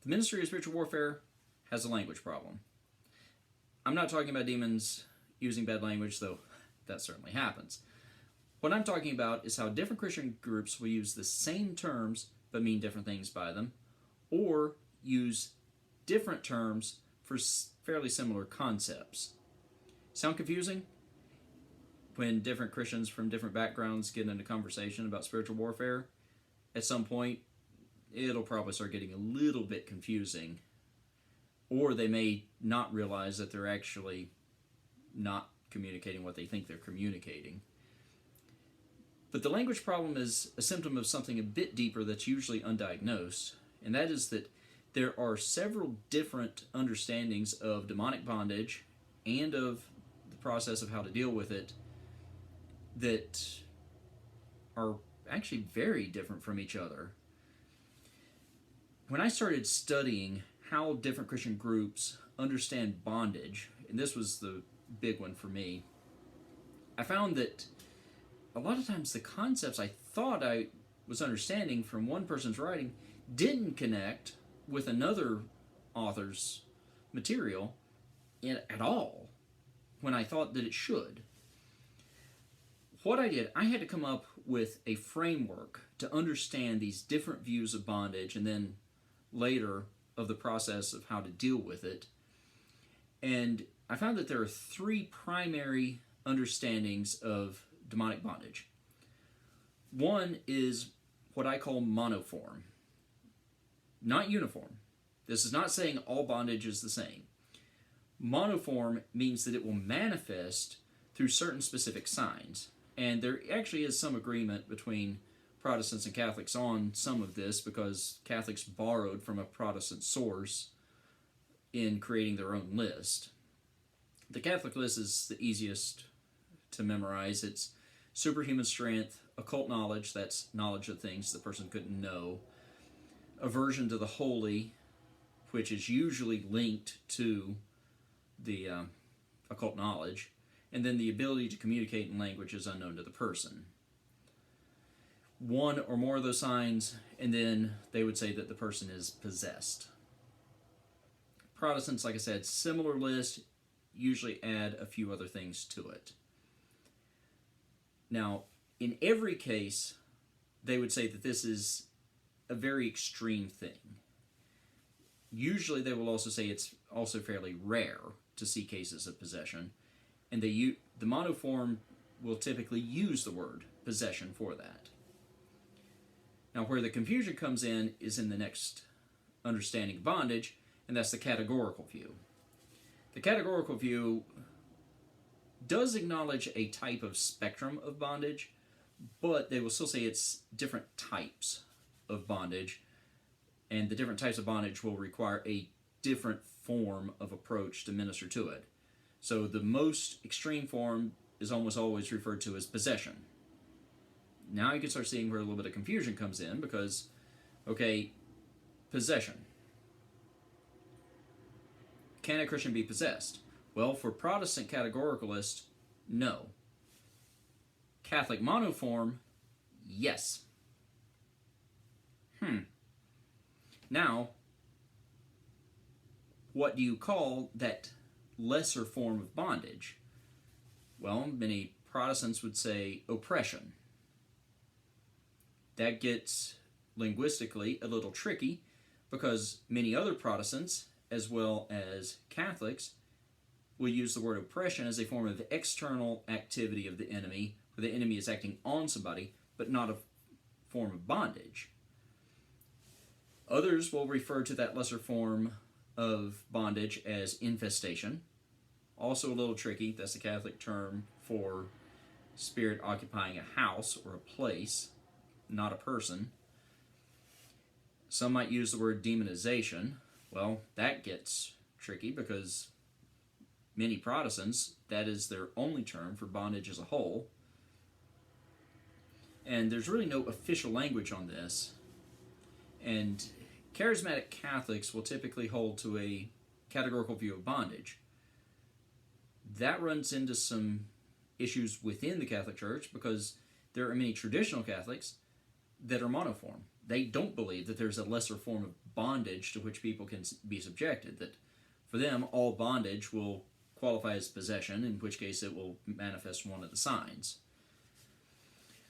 The ministry of spiritual warfare has a language problem. I'm not talking about demons using bad language, though that certainly happens. What I'm talking about is how different Christian groups will use the same terms but mean different things by them, or use different terms for fairly similar concepts. Sound confusing? When different Christians from different backgrounds get into conversation about spiritual warfare, at some point, it'll probably start getting a little bit confusing, or they may not realize that they're actually not communicating what they think they're communicating. But the language problem is a symptom of something a bit deeper that's usually undiagnosed, and that is that there are several different understandings of demonic bondage and of the process of how to deal with it that are actually very different from each other. When I started studying how different Christian groups understand bondage, and this was the big one for me, I found that a lot of times the concepts I thought I was understanding from one person's writing didn't connect with another author's material at all when I thought that it should. What I did, I had to come up with a framework to understand these different views of bondage, and then later of the process of how to deal with it. And I found that there are three primary understandings of demonic bondage. One is what I call monoform, not uniform. This is not saying all bondage is the same. Monoform means that it will manifest through certain specific signs. And there actually is some agreement between Protestants and Catholics on some of this, because Catholics borrowed from a Protestant source in creating their own list. The Catholic list is the easiest to memorize. It's superhuman strength, occult knowledge, that's knowledge of things the person couldn't know, aversion to the holy, which is usually linked to the occult knowledge, and then the ability to communicate in languages unknown to the person. One or more of those signs, and then they would say that the person is possessed. Protestants, like I said, similar list, usually add a few other things to it. Now, in every case, they would say that this is a very extreme thing. Usually they will also say it's also fairly rare to see cases of possession, and the monoform will typically use the word possession for that. Now, where the confusion comes in is in the next understanding of bondage, and that's the categorical view. The categorical view does acknowledge a type of spectrum of bondage, but they will still say it's different types of bondage, and the different types of bondage will require a different form of approach to minister to it. So the most extreme form is almost always referred to as possession. Now you can start seeing where a little bit of confusion comes in, because, okay, possession. Can a Christian be possessed? Well, for Protestant categoricalists, no. Catholic monoform, yes. Now, what do you call that lesser form of bondage? Well, many Protestants would say oppression. That gets linguistically a little tricky, because many other Protestants, as well as Catholics, will use the word oppression as a form of external activity of the enemy, where the enemy is acting on somebody, but not a form of bondage. Others will refer to that lesser form of bondage as infestation. Also a little tricky. That's the Catholic term for spirit occupying a house or a place, not a person. Some might use the word demonization. Well, that gets tricky, because many Protestants, that is their only term for bondage as a whole. And there's really no official language on this. And charismatic Catholics will typically hold to a categorical view of bondage. That runs into some issues within the Catholic Church, because there are many traditional Catholics that are monoform. They don't believe that there's a lesser form of bondage to which people can be subjected. That for them, all bondage will qualify as possession, in which case it will manifest one of the signs.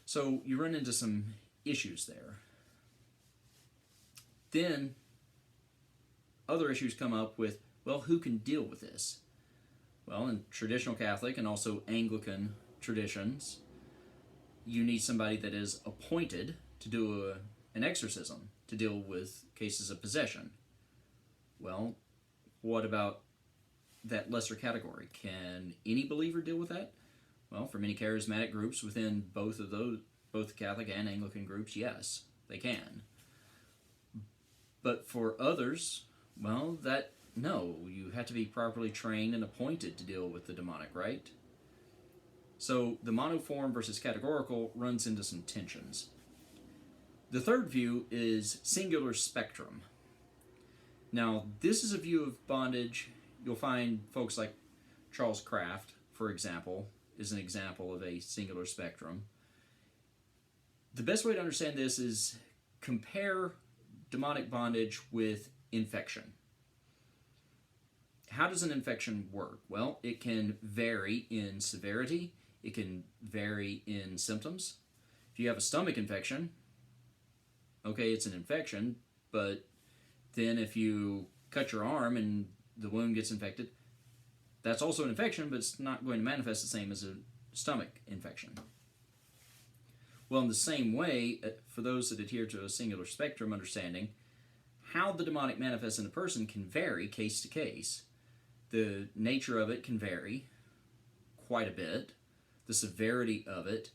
So you run into some issues there. Then other issues come up with, well, who can deal with this? Well, in traditional Catholic and also Anglican traditions, you need somebody that is appointed to do an exorcism, to deal with cases of possession. Well, what about that lesser category? Can any believer deal with that? Well, for many charismatic groups within both the Catholic and Anglican groups, yes, they can. But for others, well, no, you have to be properly trained and appointed to deal with the demonic, right? So the monoform versus categorical runs into some tensions. The third view is singular spectrum. Now, this is a view of bondage. You'll find folks like Charles Kraft, for example, is an example of a singular spectrum. The best way to understand this is compare demonic bondage with infection. How does an infection work? Well, it can vary in severity. It can vary in symptoms. If you have a stomach infection, okay, it's an infection, but then if you cut your arm and the wound gets infected, that's also an infection, but it's not going to manifest the same as a stomach infection. Well, in the same way, for those that adhere to a singular spectrum understanding, how the demonic manifests in a person can vary case to case. The nature of it can vary quite a bit, the severity of it,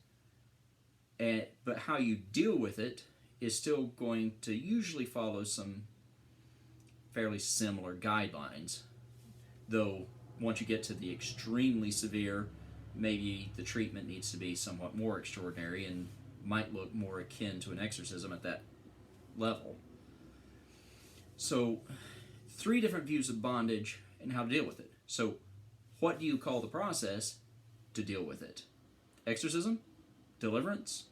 but how you deal with it is still going to usually follow some fairly similar guidelines. Though, once you get to the extremely severe, maybe the treatment needs to be somewhat more extraordinary and might look more akin to an exorcism at that level. So, 3 different views of bondage and how to deal with it. So, what do you call the process to deal with it? Exorcism? Deliverance?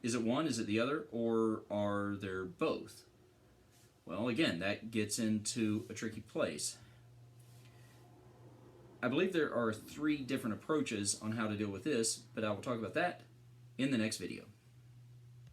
Is it one? Is it the other? Or are there both? Well, again, that gets into a tricky place. I believe there are 3 different approaches on how to deal with this, but I will talk about that in the next video.